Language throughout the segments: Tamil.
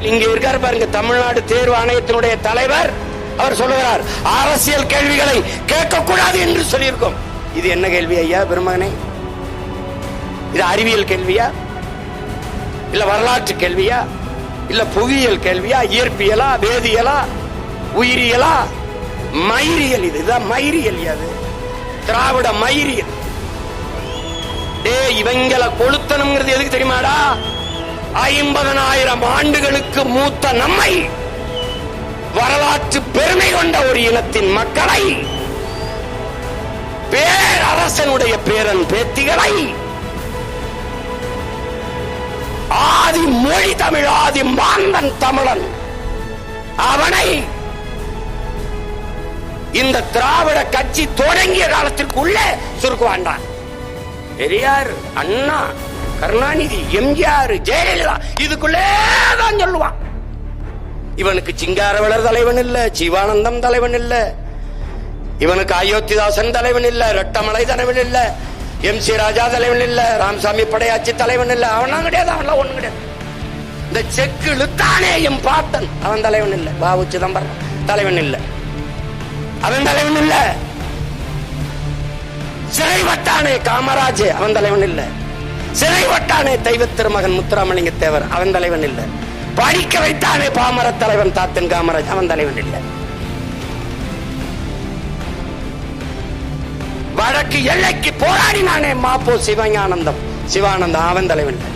இங்க இருக்காரு பாருங்க, தமிழ்நாடு தேர்வு ஆணையத்தினுடைய தலைவர். அவர் சொல்லுகிறார், அரசியல் கேள்விகளை கேட்கக்கூடாது என்று சொல்லியிருக்கோம். இது என்ன கேள்வி ஐயா பெருமகனே? இது அறிவியல் கேள்வியா, இல்ல வரலாற்று கேள்வியா, இல்ல புவியியல் கேள்வியா, இயற்பியலா, வேதியியலா, உயிரியலா, மயிரியல்? இதுதான் மயிரியல். அது திராவிட மயிரியல். இவங்களை கொளுத்தணுங்கிறது எதுக்கு தெரியுமாடா? 50,000 ஆண்டுகளுக்கு மூத்த நம்மை, வரலாற்று பெருமை கொண்ட ஒரு இனத்தின் மக்களை, பேரரசனுடைய பேரன் பேத்திகளை, ஆதி மொழி தமிழ், ஆதி மாந்தன் தமிழன், அவனை இந்த திராவிட கட்சி தொடங்கிய காலத்திற்குள்ளே சுருக்குவாண்டான். பெரியார், அண்ணா, கருணாநிதி, எம்ஜிஆர், ஜெயலலிதா இதுக்குள்ளேதான் சொல்லுவான். இவனுக்கு சிங்காரவேலர் தலைவன் இல்ல, சிவானந்தம் தலைவன் இல்ல, இவனுக்கு அயோத்திதாசன் தலைவன் இல்ல, ரெட்டமலை தலைவன் இல்ல, MC ராஜா தலைவன் இல்ல, ராமசாமி படையாச்சி தலைவன் இல்ல. அவன் கிடையாது, அவன்லாம் ஒண்ணு கிடையாது. இந்த செக்கு இழுத்தானே என் பாட்டன், அவன் தலைவன் இல்ல. பாபு சிதம்பரம் தலைவன் இல்ல, அவன் தலைவன் இல்ல. சிறை வட்டானே காமராஜ், அவன் தலைவன் இல்ல. சிறை வட்டானே தெய்வ திருமகன் முத்துராமலிங்க தேவர், அவன் தலைவன் இல்ல. படிக்க வைத்தானே பாமர தலைவன் தாத்தன் காமராஜ், அவன் தலைவன் இல்ல. வடக்கு எல்லைக்கு போராடினானே மாப்போ சிவஞானந்தம், சிவானந்தம், அவன் தலைவன் இல்ல.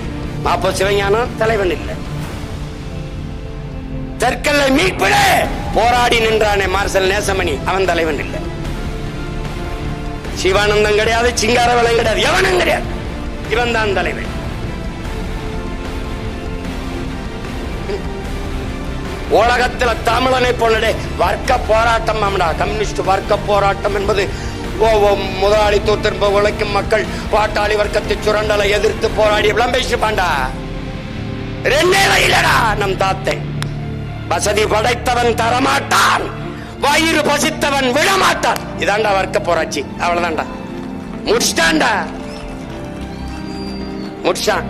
மாப்போ சிவஞானம் தலைவன் இல்ல. தெற்கல்லை மீட்பிட போராடி நின்றானே மார்சல் நேசமணி, அவன் தலைவன் இல்ல. சிவானந்தம் கிடையாது, சிங்காரவேலன் கிடையாது, எவனும் கிடையாது. இவன் தான் தலைவன். உலகத்தில் தமிழனை போனடே வர்க்க போராட்டம், கம்யூனிஸ்ட் வர்க்க போராட்டம் என்பது முதலாளித்துவ திரும்ப உழைக்கும் மக்கள் பாட்டாளி வர்க்கத்தை சுரண்டலை எதிர்த்து போராடி விளம்பிச்சுப்பாண்டா. ரெண்டே வயலடா நம் தாத்தை. வசதி படைத்தவன் தரமாட்டான், வயிறு பசித்தவன் விழமாட்டான். இதாண்டா வர்க்க போராட்சி. அவ்வளவுதான்டா, முடிச்சிட்டான்டா, முடிச்சான்.